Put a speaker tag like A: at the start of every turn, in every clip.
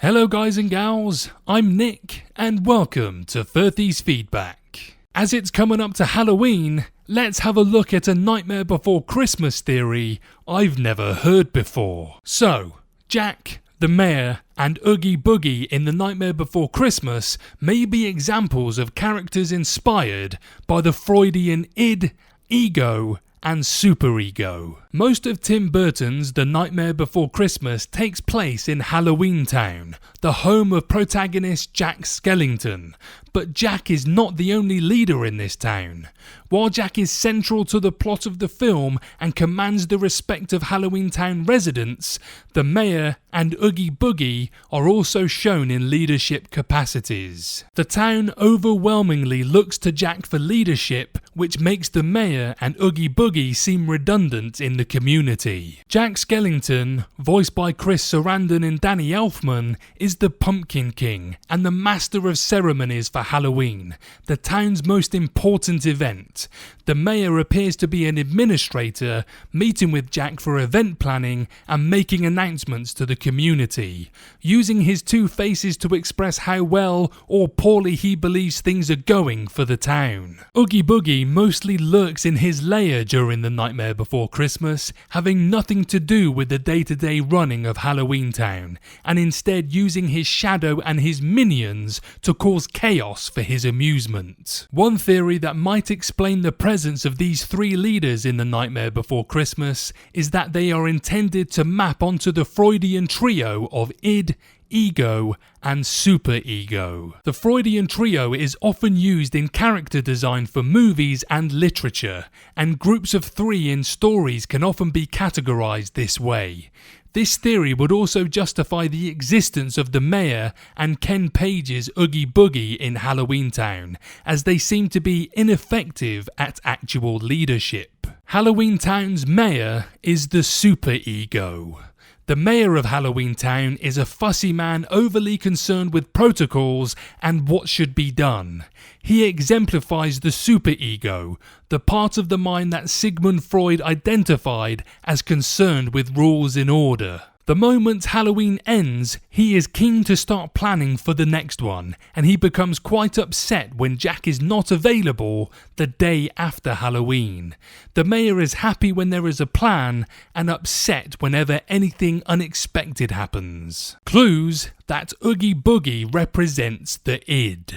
A: Hello guys and gals, I'm Nick and welcome to 30's Feedback. As it's coming up to Halloween, let's have a look at a Nightmare Before Christmas theory I've never heard before. So, Jack, the Mayor, and Oogie Boogie in The Nightmare Before Christmas may be examples of characters inspired by the Freudian id, ego, and superego. Most of Tim Burton's The Nightmare Before Christmas takes place in Halloween Town, the home of protagonist Jack Skellington, but Jack is not the only leader in this town. While Jack is central to the plot of the film and commands the respect of Halloween Town residents, the Mayor and Oogie Boogie are also shown in leadership capacities. The town overwhelmingly looks to Jack for leadership, which makes the Mayor and Oogie Boogie seem redundant in the community. Jack Skellington, voiced by Chris Sarandon and Danny Elfman, is the Pumpkin King and the master of ceremonies for Halloween, the town's most important event. The Mayor appears to be an administrator, meeting with Jack for event planning and making announcements to the community, using his two faces to express how well or poorly he believes things are going for the town. Oogie Boogie mostly lurks in his lair during The Nightmare Before Christmas, having nothing to do with the day-to-day running of Halloween Town, and instead using his shadow and his minions to cause chaos for his amusement. One theory that might explain the presence of these three leaders in The Nightmare Before Christmas is that they are intended to map onto the Freudian trio of id, ego, and superego. The Freudian trio is often used in character design for movies and literature, and groups of three in stories can often be categorized this way. This theory would also justify the existence of the Mayor and Ken Page's Oogie Boogie in Halloween Town, as they seem to be ineffective at actual leadership. Halloween Town's Mayor is the superego. The Mayor of Halloween Town is a fussy man overly concerned with protocols and what should be done. He exemplifies the superego, the part of the mind that Sigmund Freud identified as concerned with rules and order. The moment Halloween ends, he is keen to start planning for the next one, and he becomes quite upset when Jack is not available the day after Halloween. The Mayor is happy when there is a plan, and upset whenever anything unexpected happens. Clues that Oogie Boogie represents the id.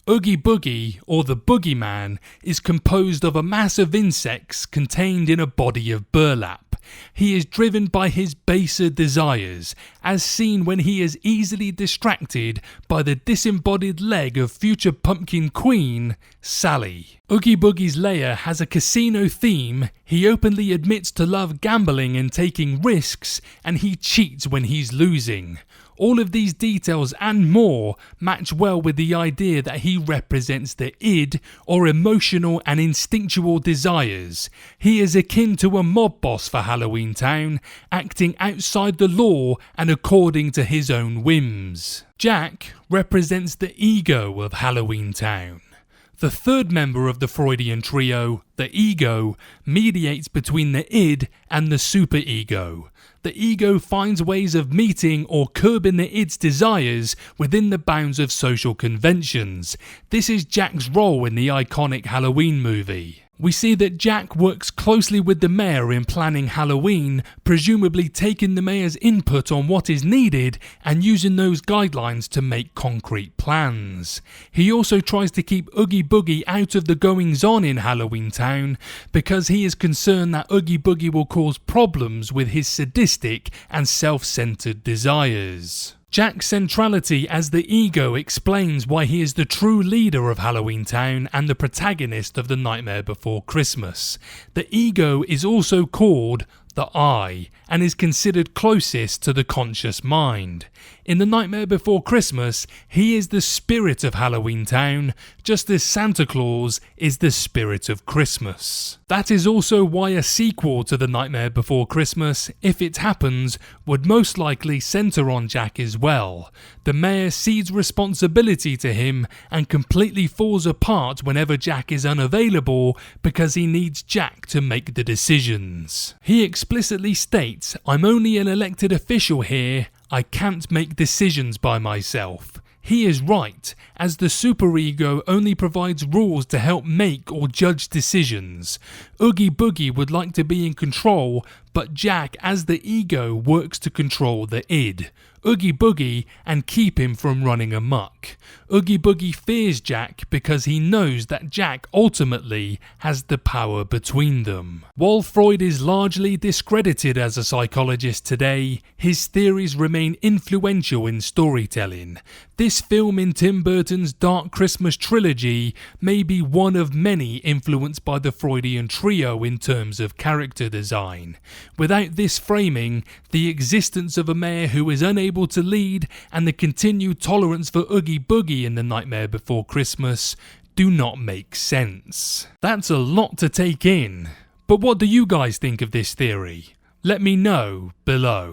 A: Oogie Boogie, or the Boogeyman, is composed of a mass of insects contained in a body of burlap. He is driven by his baser desires, as seen when he is easily distracted by the disembodied leg of future Pumpkin Queen, Sally. Oogie Boogie's lair has a casino theme, he openly admits to love gambling and taking risks, and he cheats when he's losing. All of these details and more match well with the idea that he represents the id, or emotional and instinctual desires. He is akin to a mob boss for Halloween Town, acting outside the law and according to his own whims. Jack represents the ego of Halloween Town. The third member of the Freudian trio, the ego, mediates between the id and the superego. The ego finds ways of meeting or curbing the id's desires within the bounds of social conventions. This is Jack's role in the iconic Halloween movie. We see that Jack works closely with the Mayor in planning Halloween, presumably taking the Mayor's input on what is needed and using those guidelines to make concrete plans. He also tries to keep Oogie Boogie out of the goings-on in Halloween Town because he is concerned that Oogie Boogie will cause problems with his sadistic and self-centered desires. Jack's centrality as the ego explains why he is the true leader of Halloween Town and the protagonist of The Nightmare Before Christmas. The ego is also called the I, and is considered closest to the conscious mind. In The Nightmare Before Christmas, he is the spirit of Halloween Town, just as Santa Claus is the spirit of Christmas. That is also why a sequel to The Nightmare Before Christmas, if it happens, would most likely centre on Jack as well. The Mayor cedes responsibility to him and completely falls apart whenever Jack is unavailable because he needs Jack to make the decisions. He explicitly states, "I'm only an elected official here, I can't make decisions by myself. He is right, as the superego only provides rules to help make or judge decisions. Oogie Boogie would like to be in control, but Jack as the ego works to control the id, Oogie Boogie, and keep him from running amok. Oogie Boogie fears Jack because he knows that Jack ultimately has the power between them. While Freud is largely discredited as a psychologist today, his theories remain influential in storytelling. This film in Tim Burton's Dark Christmas trilogy may be one of many influenced by the Freudian trio in terms of character design. Without this framing, the existence of a mayor who is unable to lead and the continued tolerance for Oogie Boogie in The Nightmare Before Christmas do not make sense. That's a lot to take in, but what do you guys think of this theory? Let me know below.